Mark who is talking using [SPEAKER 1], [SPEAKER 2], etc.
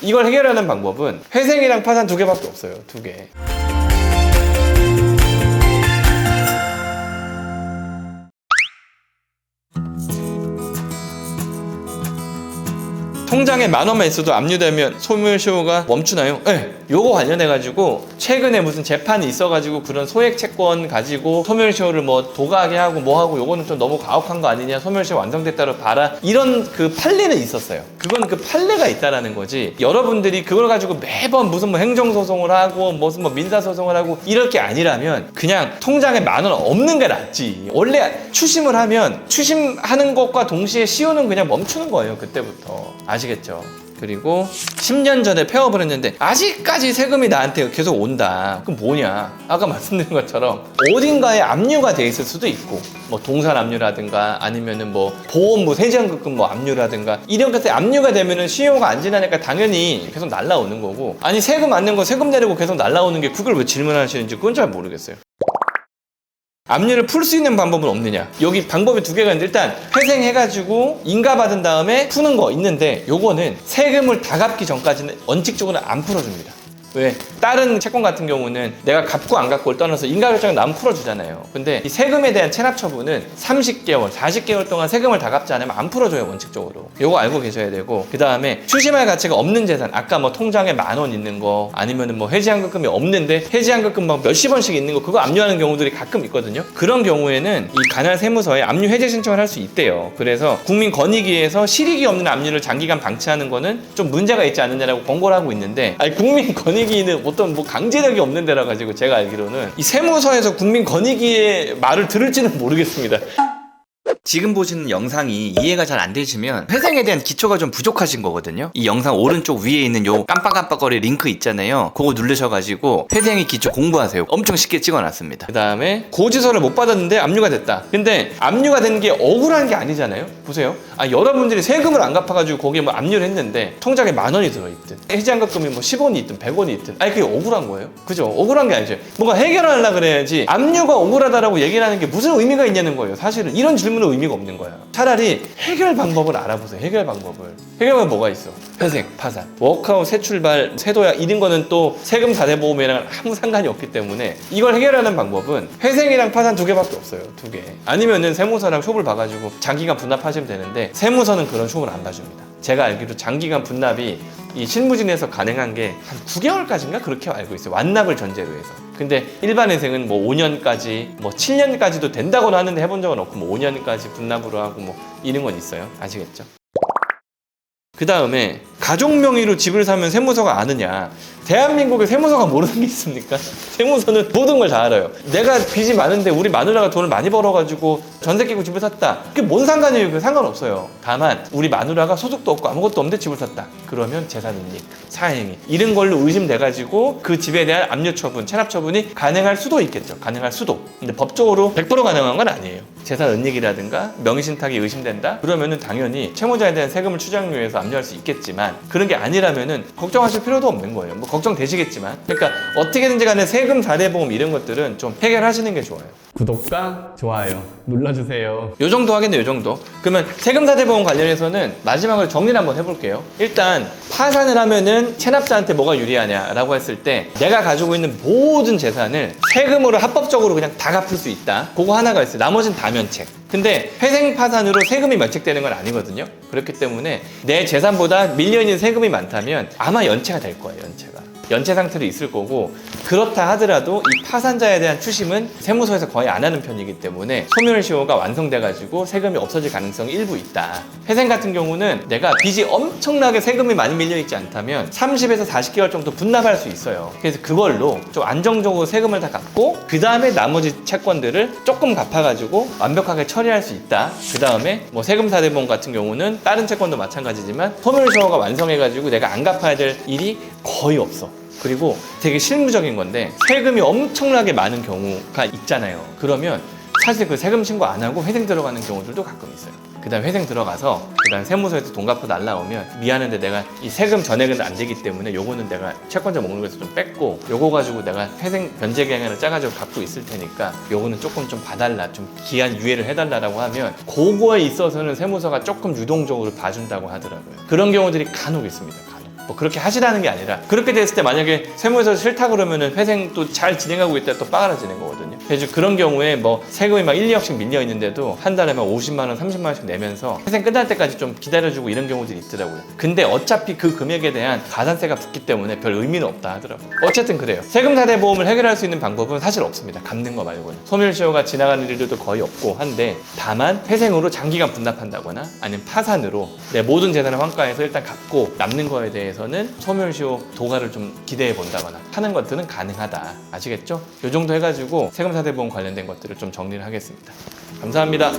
[SPEAKER 1] 이걸 해결하는 방법은 회생이랑 파산 두 개밖에 없어요. 두 개. 통장에 10,000원만 있어도 압류되면 소멸시효가 멈추나요? 네. 요거 관련해가지고 최근에 무슨 재판이 있어가지고 그런 소액 채권 가지고 소멸시효를 뭐 도가하게 하고 뭐 하고 요거는 좀 너무 가혹한 거 아니냐, 소멸시효 완성됐다로 봐라, 이런 그 판례는 있었어요. 그건 그 판례가 있다라는 거지, 여러분들이 그걸 가지고 매번 무슨 뭐 행정소송을 하고 무슨 뭐 민사소송을 하고 이럴 게 아니라면 그냥 통장에 10,000원 없는 게 낫지. 원래 추심을 하면 추심하는 것과 동시에 시효는 그냥 멈추는 거예요. 그때부터. 아시겠죠? 그리고 10년 전에 폐업을 했는데 아직까지 세금이 나한테 계속 온다. 그럼 뭐냐? 아까 말씀드린 것처럼 어딘가에 압류가 돼 있을 수도 있고, 뭐 동산 압류라든가 아니면은 뭐 보험부 세제한급금 뭐 압류라든가 이런 것들이 압류가 되면은 시효가 안 지나니까 당연히 계속 날라오는 거고, 아니 세금 안 낸 거 세금 내려고 계속 날라오는 게 그걸 왜 질문하시는지 그건 잘 모르겠어요. 압류를 풀 수 있는 방법은 없느냐? 여기 방법이 두 개가 있는데, 일단 회생해가지고 인가받은 다음에 푸는 거 있는데 요거는 세금을 다 갚기 전까지는 원칙적으로 안 풀어줍니다. 왜? 다른 채권 같은 경우는 내가 갚고 안 갚고를 떠나서 인가결정을 나면 풀어주잖아요. 근데 이 세금에 대한 체납 처분은 30개월, 40개월 동안 세금을 다 갚지 않으면 안 풀어줘요, 원칙적으로. 요거 알고 계셔야 되고, 그 다음에 추심할 가치가 없는 재산, 아까 뭐 통장에 10,000원 있는 거, 아니면은 뭐 해지환급금이 없는데 해지환급금 막 몇십 원씩 있는 거, 그거 압류하는 경우들이 가끔 있거든요. 그런 경우에는 이 관할 세무서에 압류 해제 신청을 할 수 있대요. 그래서 국민권익위에서 실익이 없는 압류를 장기간 방치하는 거는 좀 문제가 있지 않느냐라고 권고를 하고 있는데, 아니 국민권익위는 어떤 뭐 강제력이 없는 데라 가지고 제가 알기로는 이 세무서에서 국민권익위의 말을 들을지는 모르겠습니다. 지금 보시는 영상이 이해가 잘 안 되시면 회생에 대한 기초가 좀 부족하신 거거든요. 이 영상 오른쪽 위에 있는 요 깜빡깜빡거리 링크 있잖아요. 그거 누르셔가지고 회생의 기초 공부하세요. 엄청 쉽게 찍어놨습니다. 그 다음에 고지서를 못 받았는데 압류가 됐다. 근데 압류가 된 게 억울한 게 아니잖아요. 보세요. 아, 여러분들이 세금을 안 갚아가지고 거기에 뭐 압류를 했는데 통장에 10,000원이 들어있든 해지환급금이 뭐 10원이 있든 100원이 있든, 아니 그게 억울한 거예요? 그죠? 억울한 게 아니죠. 뭔가 해결하려고 그래야지 압류가 억울하다라고 얘기를 하는 게 무슨 의미가 있냐는 거예요. 사실은 이런 질문은 의미가 없는 거야. 차라리 해결 방법을 알아보세요. 해결 방법을. 해결은 뭐가 있어? 회생, 파산, 워크아웃, 새출발, 새도약, 이런 거는 또 세금 사대보험이랑 아무 상관이 없기 때문에 이걸 해결하는 방법은 회생이랑 파산 두 개밖에 없어요. 두 개. 아니면은 세무서랑 숍을 봐가지고 장기간 분납하시면 되는데, 세무서는 그런 숍을 안 봐줍니다. 제가 알기로 장기간 분납이 이 실무진에서 가능한 게 한 9개월까지인가 그렇게 알고 있어요. 완납을 전제로 해서. 근데 일반 회생은 뭐 5년까지, 뭐 7년까지도 된다고는 하는데 해본 적은 없고, 뭐 5년까지 분납으로 하고 뭐 이런 건 있어요. 아시겠죠? 그 다음에 가족 명의로 집을 사면 세무서가 아느냐? 대한민국에 세무서가 모르는 게 있습니까? 세무서는 모든 걸 다 알아요. 내가 빚이 많은데 우리 마누라가 돈을 많이 벌어가지고 전세 끼고 집을 샀다. 그게 뭔 상관이에요? 그게 상관없어요. 다만 우리 마누라가 소득도 없고 아무것도 없는데 집을 샀다. 그러면 재산은닉, 사행위 이런 걸로 의심돼가지고 그 집에 대한 압류 처분, 체납 처분이 가능할 수도 있겠죠. 가능할 수도. 근데 법적으로 100% 가능한 건 아니에요. 재산 은닉이라든가 명의신탁이 의심된다? 그러면은 당연히 채무자에 대한 세금을 추정료에서 압류할 수 있겠지만, 그런 게 아니라면은 걱정하실 필요도 없는 거예요. 뭐 걱정되시겠지만. 그러니까 어떻게든지 간에 세금 사대보험 이런 것들은 좀 해결하시는 게 좋아요.
[SPEAKER 2] 구독과 좋아요 눌러주세요.
[SPEAKER 1] 요 정도 하겠네요, 요 정도. 그러면 세금 사대보험 관련해서는 마지막으로 정리를 한번 해볼게요. 일단 파산을 하면은 체납자한테 뭐가 유리하냐라고 했을 때, 내가 가지고 있는 모든 재산을 세금으로 합법적으로 그냥 다 갚을 수 있다. 그거 하나가 있어요. 나머지는 다 면책. 근데 회생 파산으로 세금이 면책되는 건 아니거든요. 그렇기 때문에 내 재산보다 밀려있는 세금이 많다면 아마 연체가 될 거예요. 연체 상태로 있을 거고, 그렇다 하더라도 이 파산자에 대한 추심은 세무서에서 거의 안 하는 편이기 때문에 소멸시효가 완성돼가지고 세금이 없어질 가능성이 일부 있다. 회생 같은 경우는 내가 빚이 엄청나게 세금이 많이 밀려있지 않다면 30에서 40개월 정도 분납할 수 있어요. 그래서 그걸로 좀 안정적으로 세금을 다 갚고 그 다음에 나머지 채권들을 조금 갚아가지고 완벽하게 처리할 수 있다. 그 다음에 뭐 세금 사대보험 같은 경우는 다른 채권도 마찬가지지만 소멸시효가 완성해가지고 내가 안 갚아야 될 일이 거의 없어. 그리고 되게 실무적인 건데, 세금이 엄청나게 많은 경우가 있잖아요. 그러면 사실 그 세금 신고 안 하고 회생 들어가는 경우들도 가끔 있어요. 그 다음 회생 들어가서 그 다음 세무서에서 돈 갚고 날라오면, 미안한데 내가 이 세금 전액은 안 되기 때문에 요거는 내가 채권자 목록에서 좀 뺐고 요거 가지고 내가 회생 변제 계획안을 짜가지고 갖고 있을 테니까 요거는 조금 좀 봐달라, 좀 기한 유예를 해달라고 하면, 그거에 있어서는 세무서가 조금 유동적으로 봐준다고 하더라고요. 그런 경우들이 간혹 있습니다. 간혹. 뭐 그렇게 하시라는 게 아니라 그렇게 됐을 때 만약에 세무에서 싫다 그러면은 회생 또 잘 진행하고 있다 또 빠가라지는 거거든요. 그래서 그런 경우에 뭐 세금이 막 1, 2억씩 밀려 있는데도 한 달에 막 50만 원, 30만 원씩 내면서 회생 끝날 때까지 좀 기다려주고 이런 경우들이 있더라고요. 근데 어차피 그 금액에 대한 가산세가 붙기 때문에 별 의미는 없다 하더라고요. 어쨌든 그래요. 세금 사대보험을 해결할 수 있는 방법은 사실 없습니다. 갚는 거 말고는. 소멸시효가 지나가는 일들도 거의 없고 한데 다만 회생으로 장기간 분납한다거나 아니면 파산으로 내 모든 재산을 환가해서 일단 갚고 남는 거에 대해서는 소멸시효 도가를 좀 기대해 본다거나 하는 것들은 가능하다. 아시겠죠? 이 정도 해가지고 세금 사대보험 관련된 것들을 좀 정리를 하겠습니다. 감사합니다.